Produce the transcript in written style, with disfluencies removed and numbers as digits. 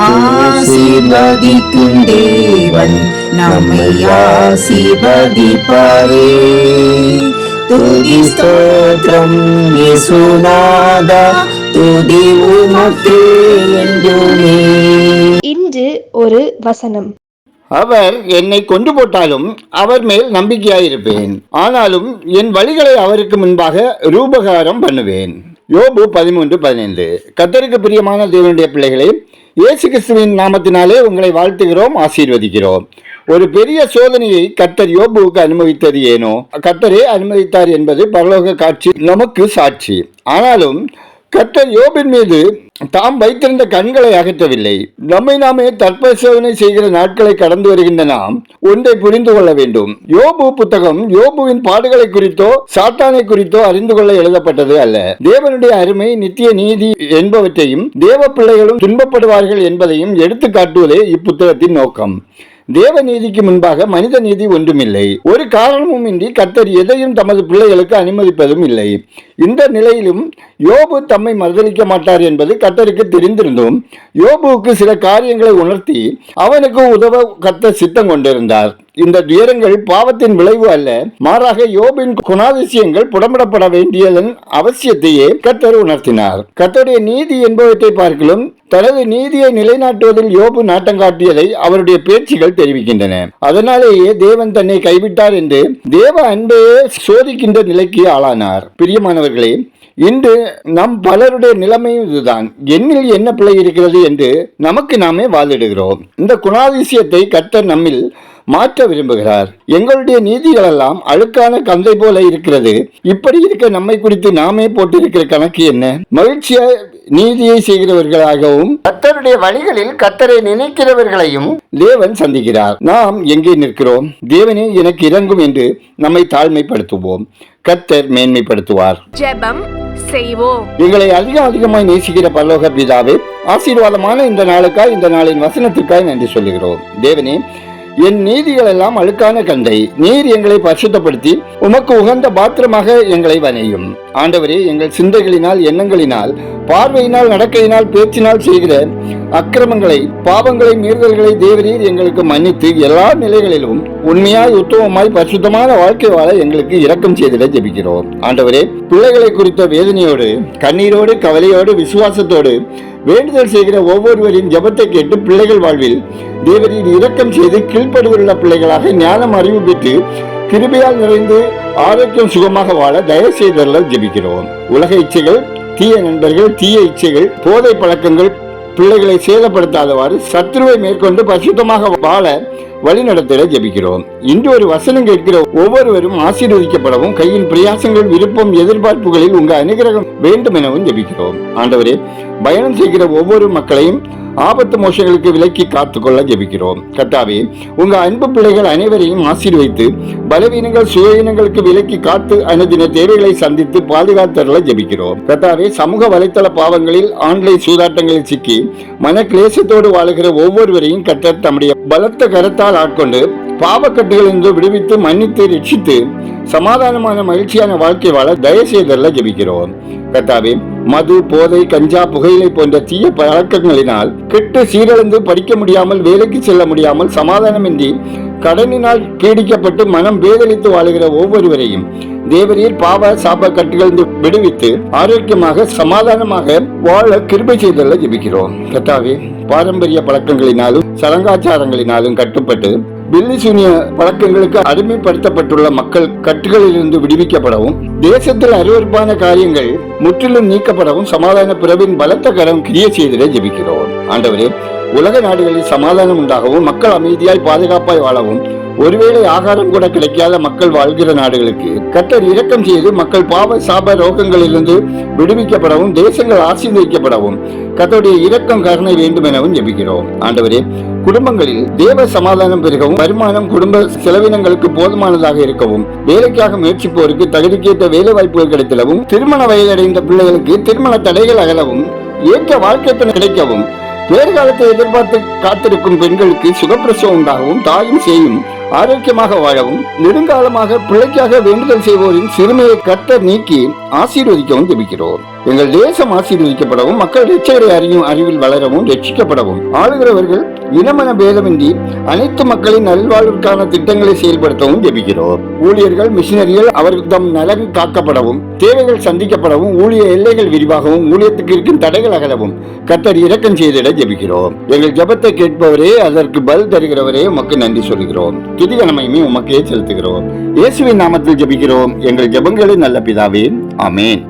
ஆசீர்வதிக்கும் தேவன் நம்மை ஆசீர்வதிப்பாரே. துதி ஸ்தோத்திரம் இயேசுநாதா, துதி உமக்கே என்றுமே. இன்று ஒரு வசனம். அவர் என்னை கொண்டு போட்டாலும் அவர் மேல் நம்பிக்கையாயிருப்பேன், ஆனாலும் என் வழிகளை அவருக்கு முன்பாக ரூபகாரம் பண்ணுவேன். யோபு 13:15. கர்த்தருக்கு பிரியமான தேவனுடைய பிள்ளைகளே, இயேசு கிறிஸ்துவின் நாமத்தினாலே உங்களை வாழ்த்துகிறோம், ஆசீர்வதிக்கிறோம். ஒரு பெரிய சோதனையை கர்த்தர் யோபுவுக்கு அனுமதித்தது ஏனோ? கர்த்தரே அனுமதித்தார் என்பது பரலோக காட்சி நமக்கு சாட்சி. ஆனாலும் கர்த்தர் யோபின் மீது தாம் வைத்திருந்த கண்களை அகற்றவில்லை. நம்மை நாமே தற்பரிசோதனை செய்கிற நாட்களை கடந்து வருகின்ற நாம் ஒன்றை புரிந்து கொள்ள வேண்டும். யோபு புத்தகம் யோபுவின் பாடுகளை குறித்தோ சாத்தானை குறித்தோ அறிந்து கொள்ள எழுதப்பட்டது அல்ல. தேவனுடைய அருமை, நித்திய நீதி என்பவற்றையும் தேவ பிள்ளைகளும் துன்பப்படுவார்கள் என்பதையும் எடுத்து காட்டுவதே இப்புத்தகத்தின் நோக்கம். தேவ நீதிக்கு முன்பாக மனித நீதி ஒன்றுமில்லை. ஒரு காரணமும் இன்றி கர்த்தர் எதையும் தமது பிள்ளைகளுக்கு அனுமதிப்பதும் இல்லை. இந்த நிலையிலும் யோபு தம்மை மறுதலிக்க மாட்டார் என்பது கர்த்தருக்கு தெரிந்திருந்தும் யோபுவுக்கு சில காரியங்களை உணர்த்தி அவனுக்கு உதவ கர்த்தர் சித்தம் கொண்டிருந்தார். இந்த துயரங்கள் பாவத்தின் விளைவு அல்ல, மாறாக யோபின் குணாதிசயங்கள் புடமிடப்பட வேண்டியதன் அவசியத்தையே கர்த்தர் உணர்த்தினார். கர்த்தருடைய நீதி என்பவற்றை பார்க்கலும் தனது நீதியை நிலைநாட்டுவதில் யோபு நாட்டம் காட்டியதை அவருடைய பேச்சுகள் தெரிவிக்கின்றன. அதனாலேயே தேவன் தன்னை கைவிட்டார் என்று தேவ அன்பையே சோதிக்கின்ற நிலைக்கு ஆளானார். பிரியமானவர்களே, இன்று நம் பலருடைய நிலைமையும் இதுதான். என்னில் என்ன பிழை இருக்கிறது என்று நமக்கு நாமே வாதிடுகிறோம். இந்த குணாதிசயத்தை கர்த்தர் நம்மில் மாற்ற விரும்புகிறார். எங்களுடைய நீதிகள் எல்லாம் அழுக்கான கந்தை போல இருக்கிறது. இப்படி இருக்க நம்மை குறித்து நாமே போட்டிருக்கிற கணக்கு என்ன? மகிழ்ச்சியா நீதியை செய்கிறவர்களாகவும் கர்த்தருடைய வழிகளில் கர்த்தரை நினைக்கிறவர்களையும் தேவன் சந்திக்கிறார். நாம் எங்கே நிற்கிறோம்? தேவனே எனக்கு இறங்கும் என்று நம்மை தாழ்மைப்படுத்துவோம். கர்த்தர் மேன்மைப்படுத்துவார். ஜெபம் செய்வோம். எங்களை அதிகமாய் நேசிக்கிற பரலோக பிதாவே, ஆசீர்வாதமான இந்த நாளுக்காய், இந்த நாளின் வசனத்துக்காய் நன்றி சொல்லுகிறோம். தேவனே, என் நீதிகள் எல்லாம் அழுக்கான கந்தை. நீர் எங்களை பரிசுத்தப்படுத்தி உமக்கு உகந்த பாத்திரமாக எங்களை வணையும். ஆண்டவரே, எங்கள் சிந்தைகளினால், எண்ணங்களினால், பார்வையினால், நடக்கையினால், பேச்சினால் செய்கிற அக்கிரமங்களை, பாவங்களை, மீறுதல்களை தேவரீர் எங்களுக்கு மன்னித்து எல்லா நிலைகளிலும் உண்மையாய், உத்தமமாய், பரிசுத்தமான வாழ்க்கை வாழ எங்களுக்கு இரக்கம் செய்திட ஜெபிக்கிறோம். ஆண்டவரே, பிள்ளைகளை குறித்த வேதனையோடு, கண்ணீரோடு, கவலையோடு, விசுவாசத்தோடு வேண்டுதல் செய்கிற ஒவ்வொருவரின் ஜெபத்தை கேட்டு பிள்ளைகள் வாழ்வில் தேவரீர் இரக்கம் செய்து கீழ்ப்படுகிற பிள்ளைகளாக ஞானம், அறிவு பெற்று கிருபையால் நிறைந்து ஆரோக்கியம் சுகமாக வாழ தயவு செய்தல்ல ஜெபிக்கிறோம். உலக இச்சைகள், தீய நண்பர்கள், தீய இச்சைகள், போதை பழக்கங்கள் பிள்ளைகளை சேதப்படுத்தாதவாறு சத்ருவை மேற்கொண்டு பரிசுத்தமாக வாழ வழி நடத்திட ஜெபிக்கிறோம். இன்று ஒரு வசனம் கேட்கிற ஒவ்வொருவரும் ஆசீர்வதிக்கப்படவும் கையின் பிரயாசங்கள், விருப்பம், எதிர்பார்ப்புகளில் உங்க அனுகிரகம் வேண்டும் எனவும் ஜெபிக்கிறோம். ஆண்டவரே, பயணம் செய்கிற ஒவ்வொரு மக்களையும் ஆபத்து மோசங்களுக்கு விலக்கி காத்துக்கொள்ள ஜெபிக்கிறோம். கர்த்தாவே, உங்க அன்பு பிள்ளைகள் அனைவரையும் ஆசீர்வைத்து பலவீனங்கள், சுயவீனங்களுக்கு விலக்கி காத்து அனுதின தேவைகளை சந்தித்து பாதுகாத்தரல ஜெபிக்கிறோம். கர்த்தாவே, சமூக வலைத்தள பாவங்களில், ஆன்லைன் சூதாட்டங்களில் சிக்கி மன கிளேசத்தோடு வாழுகிற ஒவ்வொருவரையும் கர்த்தர் தம்முடைய பலத்த கரத்தால் ஆட்கொண்டு பாவக்கட்டுகளிலிருந்து விடுவித்து மன்னித்து ரட்சித்து சமாதானமான மகிழ்ச்சியான வாழ்க்கை வாழ தயவு செய்தல்ல ஜெபிக்கிறோம். கர்த்தாவே, மது, போதை, கஞ்சா, புகையிலை போன்ற தீய பழக்கங்களினால் கெட்டு சீரழிந்து படிக்க முடியாமல், வேலைக்கு செல்ல முடியாமல், சமாதானமின்றி கடனினால் பீடிக்கப்பட்டு மனம் வேதளித்து வாழுகிற ஒவ்வொருவரையும் தேவரீர் பாவ சாப கட்டுகளிலிருந்து விடுவித்து ஆரோக்கியமாக, சமாதானமாக வாழ கிருபை செய்தல்ல ஜெபிக்கிறோம். கர்த்தாவே, பாரம்பரிய பழக்கங்களினாலும் சடங்காச்சாரங்களினாலும் கட்டுப்பட்டு பில்லி சூனிய பழக்கங்களுக்கு அடிமைப்படுத்தப்பட்டுள்ள மக்கள் கட்டுகளிலிருந்து விடுவிக்கப்படவும், தேசத்தில் அருவருப்பான காரியங்கள் முற்றிலும் நீக்கப்படவும் சமாதான பிறவின் பலத்த கரம் கிரியை செய்திட ஜெபிக்கிறோம். ஆண்டவரே, உலக நாடுகளில் சமாதானம் உண்டாகவும், மக்கள் அமைதியாய் பாதுகாப்பாய் வாழவும், ஒருவேளை ஆகாரம் கூட கிடைக்காத மக்கள் வாழ்கிற நாடுகளுக்கு கர்த்தர் இரக்கம் செய்து மக்கள் பாவ சாப ரோகங்களிலிருந்து விடுவிக்கப்படவும், தேசங்கள் ஆசீர்வதிக்கப்படவும் கர்த்தருடைய இரக்கம் கருணை வேண்டும் எனவும் ஜெபிக்கிறோம். ஆண்டவரே, குடும்பங்களில் தேவ சமாதானம் பெருகவும், வருமானம் குடும்ப செலவினங்களுக்கு போதுமானதாக இருக்கவும், வேலைக்காக முயற்சிப்போருக்கு தகுதிக்கேற்ற வேலை வாய்ப்புகள் கிடைத்திடவும், திருமண வயதடைந்த பிள்ளைகளுக்கு திருமண தடைகள் அகலவும், ஏற்ற வாழ்க்கை துணை கிடைக்கவும், பேர்காலத்தை எதிர்பார்த்து காத்திருக்கும் பெண்களுக்கு சுகப்பிரசவம் உண்டாகவும், தாயும் சேயும் ஆரோக்கியமாக வாழவும், நெடுங்காலமாக பிள்ளைக்காக வேண்டுதல் செய்வோரின் சிறுமையை கர்த்தர் நீக்கி ஆசீர்வதிக்கவும் ஜெபிக்கிறோம். எங்கள் தேசம் ஆசீர்வதிக்கப்படவும் மக்கள் இரட்சகரை அறியும் அறிவில் வளரவும் ரட்சிக்கப்படவும் ஆளுகிறவர்கள் இனமன பேதமின்றி அனைத்து மக்களின் நல்வாழ்வுக்கான திட்டங்களை செயல்படுத்தவும் ஜெபிக்கிறோம். ஊழியர்கள் மிஷினரிகள் அவர்கள் தம் நலன் காக்கப்படவும் தேவைகள் சந்திக்கப்படவும் ஊழிய எல்லைகள் விரிவாகவும் ஊழியத்துக்கு இருக்கும் தடைகள் அகலவும் கர்த்தர் இரக்கம் செய்திட ஜெபிக்கிறோம். எங்கள் ஜெபத்தை கேட்பவரே, அதற்கு பதில் தருகிறவரே உமக்கு நன்றி சொல்கிறோம். துதி கனமையுமே உமக்கே செலுத்துகிறோம். இயேசுவின் நாமத்தில் ஜெபிக்கிறோம் எங்கள் ஜெபங்களின் நல்ல பிதாவே, ஆமென்.